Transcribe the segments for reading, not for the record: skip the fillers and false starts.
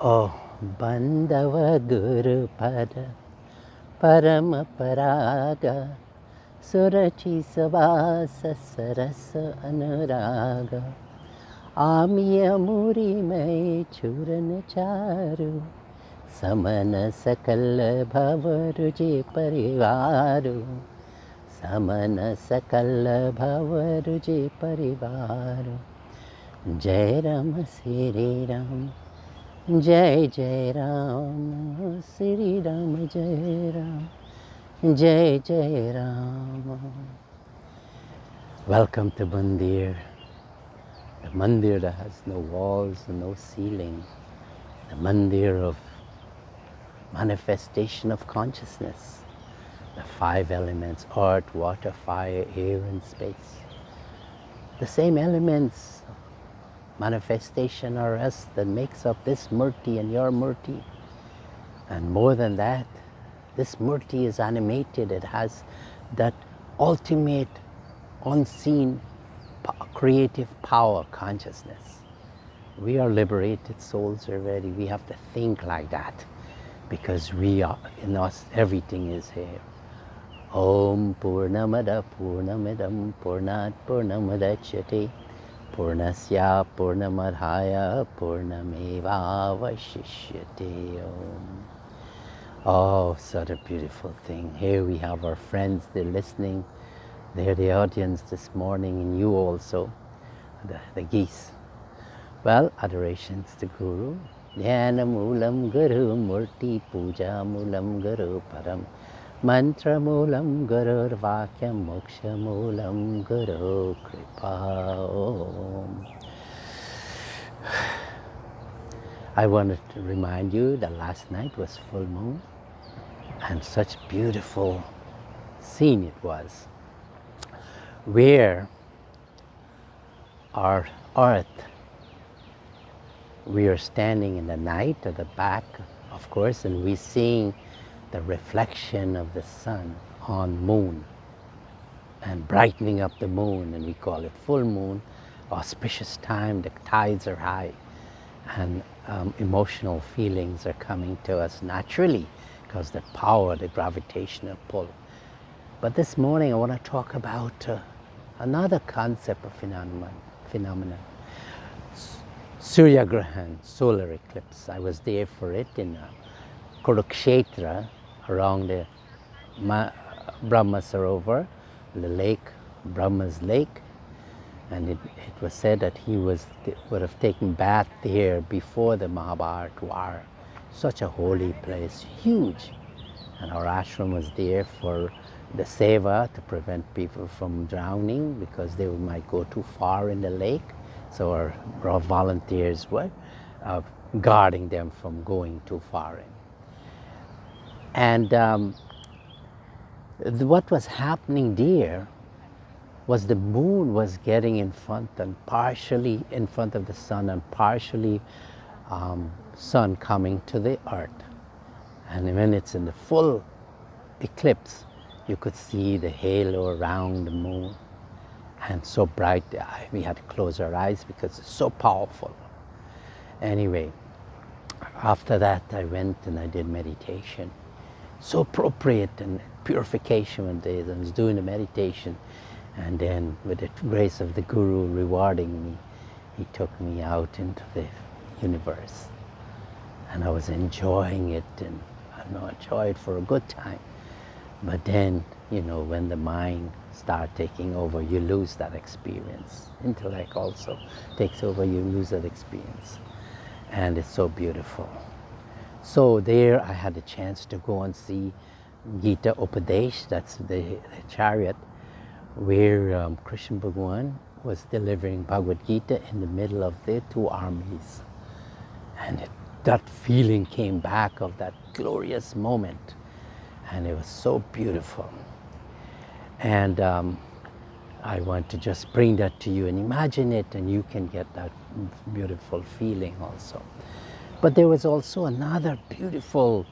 Oh, Bandava Guru Pada Parama Paraga Surachi Savasa Sarasa Anuraga Amiya Muri Mai Churana Charu Samana Sakala Bhavaruji Parivaru Samana Sakala Bhavaruji Parivaru Jai Ram Sri Ram Jai Jai Ram, Sri Ram Jai Ram, Jai Jai Ram. Welcome to Mandir, the Mandir that has no walls and no ceiling, the Mandir of manifestation of consciousness, the five elements, earth, water, fire, air and space. The same elements, manifestation are us that makes up this murti and your murti. And more than that, this murti is animated. It has that ultimate, unseen, creative power, consciousness. We are liberated souls already. We have to think like that because we are, in us, everything is here. Om Purnamada Purnamidam Purnat Purnamadachyate Purnasya Purnamadhaya Purnameva Vashishyate Om. Oh, such a beautiful thing. Here we have our friends, they're listening. They're the audience this morning, and you also, the geese. Well, adorations to Guru. Dhyana Moolam Guru Murti Puja Moolam Guru Param Mantra Moolam Guru Vakyam Moksha Moolam Guru Kripa Om. I wanted to remind you that last night was full moon. And such beautiful scene it was, where our earth, we are standing in the night at the back, of course, and we're seeing the reflection of the sun on moon and brightening up the moon, and we call it full moon, auspicious time, the tides are high, and emotional feelings are coming to us naturally, because the power, the gravitational pull. But this morning I want to talk about another concept of phenomenon. Surys Grahan, solar eclipse. I was there for it in Kurukshetra, around the Brahma Sarovar, the lake, Brahma's lake. And it was said that he would have taken bath there before the Mahabharat war. Such a holy place, huge. And our ashram was there for the seva to prevent people from drowning because they might go too far in the lake. So our volunteers were guarding them from going too far in. And what was happening there was the moon was getting in front and partially in front of the sun and partially sun coming to the earth. And when it's in the full eclipse, you could see the halo around the moon, and so bright we had to close our eyes because it's so powerful. Anyway, after that I went and I did meditation. So appropriate and purification one day. I was doing the meditation, and then with the grace of the Guru rewarding me, he took me out into the universe. And I was enjoying it, and I enjoyed it for a good time. But then, you know, when the mind starts taking over, you lose that experience. Intellect also takes over, you lose that experience. And it's so beautiful. So there I had a chance to go and see Gita Upadesh, that's the chariot, where Krishna Bhagwan was delivering Bhagavad Gita in the middle of the two armies. And that feeling came back of that glorious moment, and it was so beautiful. And I want to just bring that to you and imagine it, and you can get that beautiful feeling also. But there was also another beautiful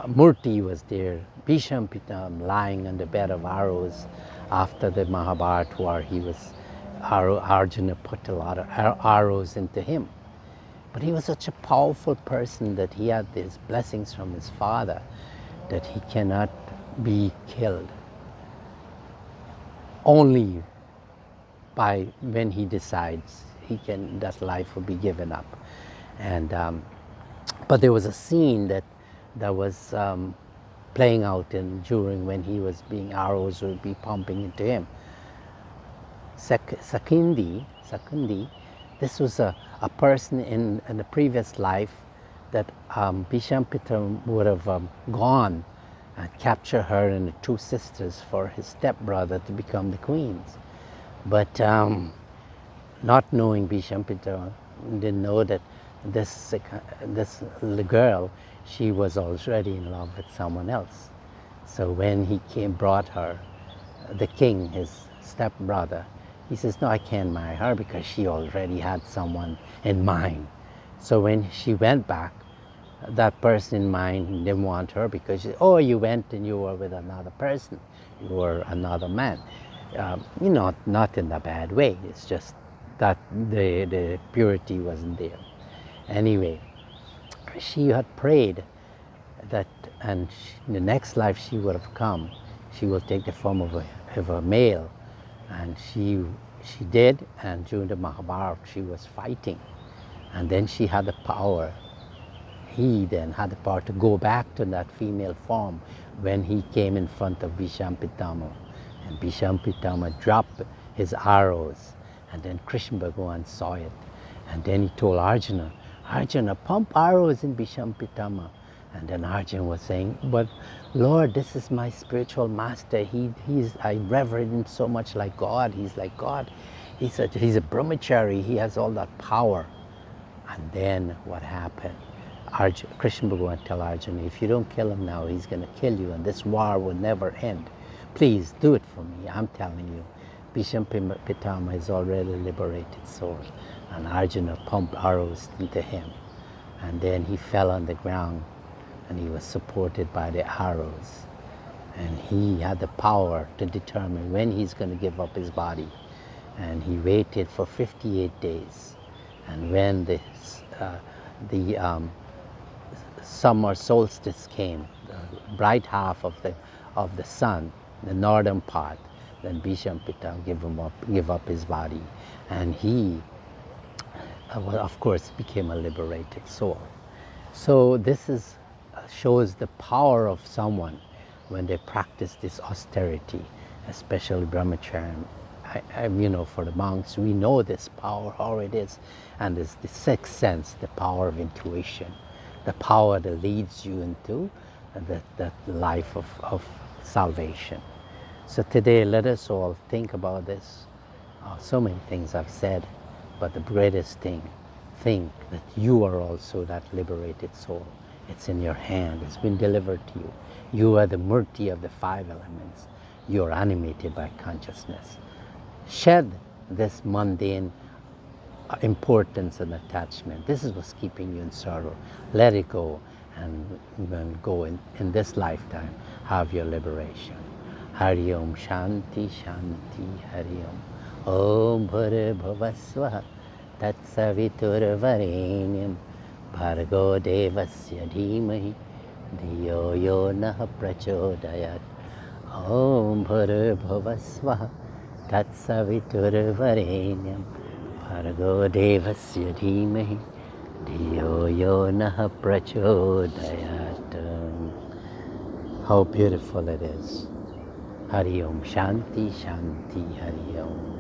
Murti was there, Bhisham Pitam, lying on the bed of arrows after the Mahabharat war. Arjuna put a lot of arrows into him. But he was such a powerful person that he had these blessings from his father that he cannot be killed. Only by when he decides that life will be given up. And but there was a scene that was playing out during when he was being arrows would be pumping into him. Sakundi, this was a person in the previous life that Bishampitra would have gone and captured her and the two sisters for his stepbrother to become the queens. But not knowing Bishampitra, didn't know that this girl, she was already in love with someone else. So when he brought her, the king, his stepbrother, he says, no, I can't marry her because she already had someone in mind. So when she went back, that person in mind didn't want her because, oh, you went and you were with another person, you were another man. Not in a bad way, it's just that the purity wasn't there. Anyway, she had prayed that, and in the next life she would have come, she will take the form of a male. And she did, and during the Mahabharata she was fighting. And then she had the power, he then had the power to go back to that female form when he came in front of Bishampitama. And Bishampitama dropped his arrows, and then Krishna Bhagavan saw it. And then he told Arjuna, pump arrows in Bishampitama. And then Arjuna was saying, but Lord, this is my spiritual master. I reverend him so much like God. He's like God. He's a brahmachari. He has all that power. And then what happened? Krishna Bhagavan tell Arjuna, if you don't kill him now, he's going to kill you, and this war will never end. Please do it for me. I'm telling you. Bishampitama is already a liberated soul. And Arjuna pumped arrows into him. And then he fell on the ground, and he was supported by the arrows. And he had the power to determine when he's going to give up his body. And he waited for 58 days. And when the summer solstice came, the bright half of the sun, the northern part, then Bishampitama give up his body. And he, of course, became a liberated soul. So this shows the power of someone when they practice this austerity, especially brahmacharya. For the monks, we know this power, how it is, and it's the sixth sense, the power of intuition, the power that leads you into that life of salvation. So today, let us all think about this. So many things I've said, but the greatest thing, think that you are also that liberated soul. It's in your hand. It's been delivered to you. You are the murti of the five elements. You are animated by consciousness. Shed this mundane importance and attachment. This is what's keeping you in sorrow. Let it go, and then go in this lifetime, have your liberation. Hari Om Shanti Shanti Hari Om. Om Bhurabhuvasvaha Tat Savitur Varenyam Bhargo Devasya Dhimahi Dhiyo Yo Nah Prachodayat. Om Bhurabhuvasvaha Tat Savitur Varenyam Bhargo Devasya Dhimahi Dhiyo Yo Nah Prachodayat. How beautiful it is. Hari Om Shanti Shanti Hari Om.